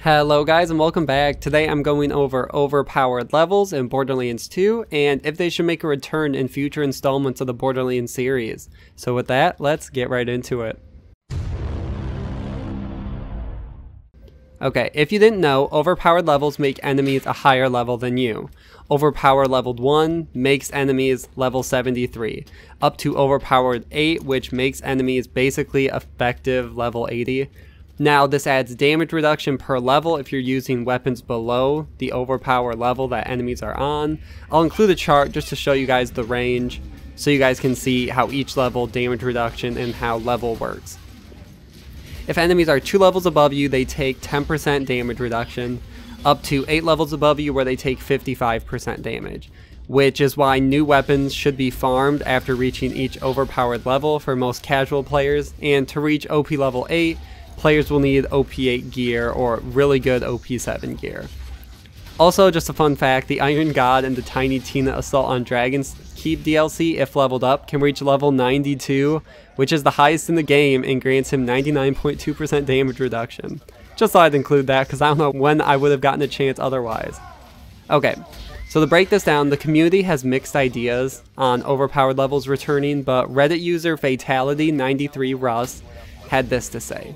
Hello guys and welcome back. Today I'm going over overpowered levels in Borderlands 2 and if they should make a return in future installments of the Borderlands series. So with that, let's get right into it. Okay, if you didn't know, overpowered levels make enemies a higher level than you. Overpowered leveled 1 makes enemies level 73, up to overpowered 8, which makes enemies basically effective level 80. Now this adds damage reduction per level if you're using weapons below the overpower level that enemies are on. I'll include a chart just to show you guys the range so you guys can see how each level damage reduction and how level works. If enemies are 2 levels above you, they take 10% damage reduction, up to 8 levels above you where they take 55% damage, which is why new weapons should be farmed after reaching each overpowered level for most casual players, and to reach OP level 8, players will need OP8 gear or really good OP7 gear. Also, just a fun fact, the Iron God and the Tiny Tina Assault on Dragon's Keep DLC, if leveled up, can reach level 92, which is the highest in the game and grants him 99.2% damage reduction. Just thought I'd include that because I don't know when I would have gotten a chance otherwise. Okay, so to break this down, the community has mixed ideas on overpowered levels returning, but Reddit user Fatality93Rust had this to say.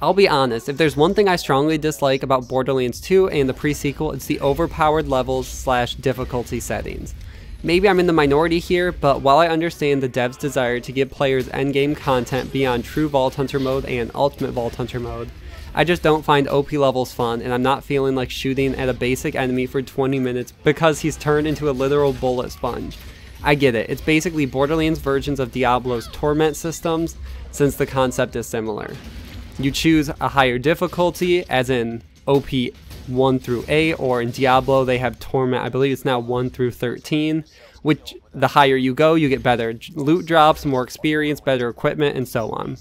I'll be honest, if there's one thing I strongly dislike about Borderlands 2 and the pre-sequel, it's the overpowered levels / difficulty settings. Maybe I'm in the minority here, but while I understand the devs' desire to give players endgame content beyond true Vault Hunter mode and ultimate Vault Hunter mode, I just don't find OP levels fun, and I'm not feeling like shooting at a basic enemy for 20 minutes because he's turned into a literal bullet sponge. I get it, it's basically Borderlands versions of Diablo's torment systems, since the concept is similar. You choose a higher difficulty, as in OP 1 through 8, or in Diablo they have Torment, I believe it's now 1 through 13, which the higher you go, you get better loot drops, more experience, better equipment, and so on.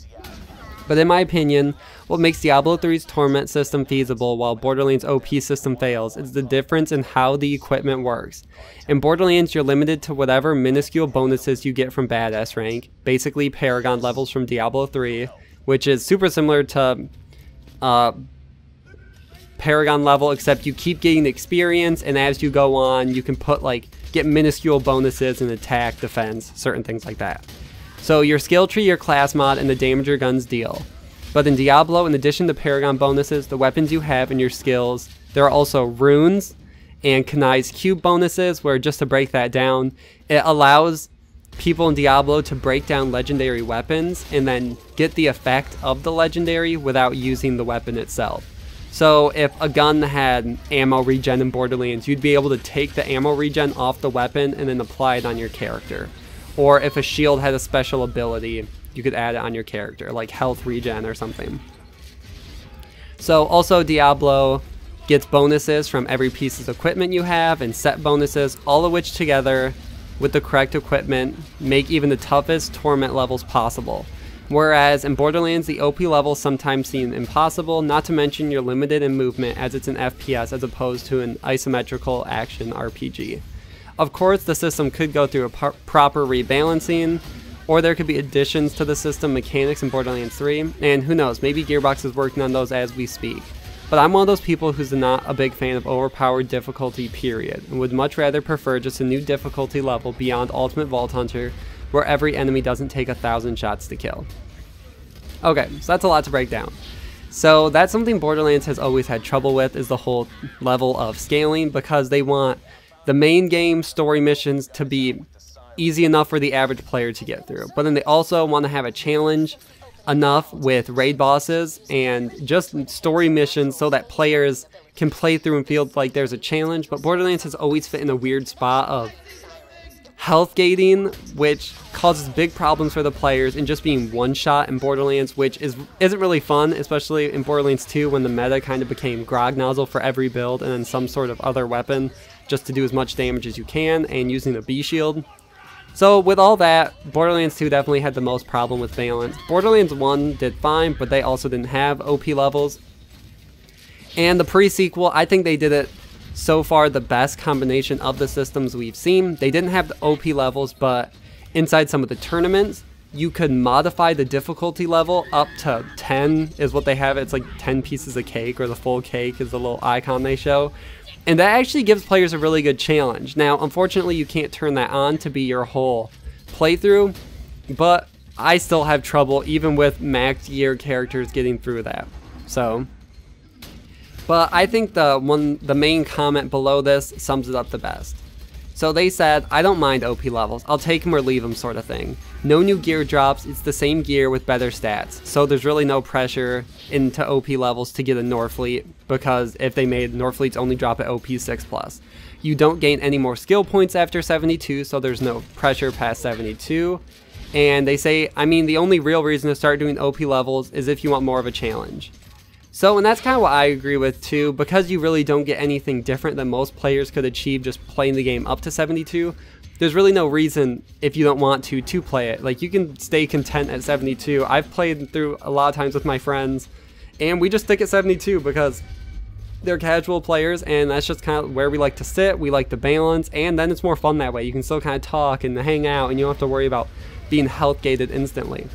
But in my opinion, what makes Diablo 3's Torment system feasible while Borderlands' OP system fails is the difference in how the equipment works. In Borderlands, you're limited to whatever minuscule bonuses you get from Badass rank, basically Paragon levels from Diablo 3, which is super similar to Paragon level, except you keep getting experience, and as you go on, you can get minuscule bonuses in attack, defense, certain things like that. So your skill tree, your class mod, and the damage your guns deal. But in Diablo, in addition to Paragon bonuses, the weapons you have and your skills, there are also runes and Kanai's cube bonuses, where just to break that down, it allows people in Diablo to break down legendary weapons and then get the effect of the legendary without using the weapon itself. So if a gun had ammo regen in Borderlands, you'd be able to take the ammo regen off the weapon and then apply it on your character. Or if a shield had a special ability, you could add it on your character, like health regen or something. So also Diablo gets bonuses from every piece of equipment you have and set bonuses, all of which together with the correct equipment make even the toughest torment levels possible. Whereas in Borderlands, the OP levels sometimes seem impossible, not to mention you're limited in movement as it's an FPS as opposed to an isometrical action RPG. Of course, the system could go through a proper rebalancing, or there could be additions to the system mechanics in Borderlands 3, and who knows, maybe Gearbox is working on those as we speak. But I'm one of those people who's not a big fan of overpowered difficulty period, and would much rather prefer just a new difficulty level beyond Ultimate Vault Hunter, where every enemy doesn't take 1,000 shots to kill. Okay, so that's a lot to break down. So that's something Borderlands has always had trouble with, is the whole level of scaling, because they want the main game story missions to be easy enough for the average player to get through. But then they also want to have a challenge enough with raid bosses and just story missions so that players can play through and feel like there's a challenge. But Borderlands has always fit in a weird spot of health gating, which causes big problems for the players, and just being one shot in Borderlands, which isn't really fun, especially in Borderlands 2 when the meta kind of became grog nozzle for every build and then some sort of other weapon just to do as much damage as you can, and using a B shield. So with all that, Borderlands 2 definitely had the most problem with balance. Borderlands 1 did fine, but they also didn't have OP levels. And the pre-sequel, I think they did it so far the best combination of the systems we've seen. They didn't have the OP levels, but inside some of the tournaments, you could modify the difficulty level up to 10 is what they have. It's like 10 pieces of cake, or the full cake is the little icon they show. And that actually gives players a really good challenge. Now, unfortunately, you can't turn that on to be your whole playthrough, but I still have trouble even with max gear characters getting through that. So, but I think the main comment below this sums it up the best. So they said, I don't mind OP levels, I'll take them or leave them sort of thing. No new gear drops, it's the same gear with better stats. So there's really no pressure into OP levels to get a Norfleet, because if they made Norfleets only drop at OP 6+. You don't gain any more skill points after 72, so there's no pressure past 72. And they say, I mean, the only real reason to start doing OP levels is if you want more of a challenge. So, and that's kind of what I agree with too, because you really don't get anything different than most players could achieve just playing the game up to 72. There's really no reason, if you don't want to play it. Like, you can stay content at 72. I've played through a lot of times with my friends, and we just stick at 72 because they're casual players, and that's just kind of where we like to sit. We like to balance, and then it's more fun that way. You can still kind of talk and hang out, and you don't have to worry about being health gated instantly.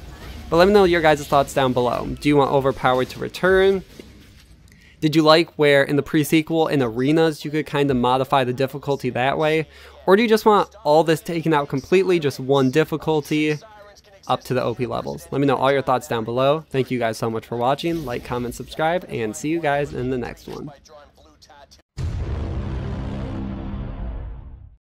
But let me know your guys' thoughts down below. Do you want Overpowered to return? Did you like where in the pre-sequel in arenas you could kind of modify the difficulty that way? Or do you just want all this taken out completely, just one difficulty up to the OP levels? Let me know all your thoughts down below. Thank you guys so much for watching. Like, comment, subscribe, and see you guys in the next one.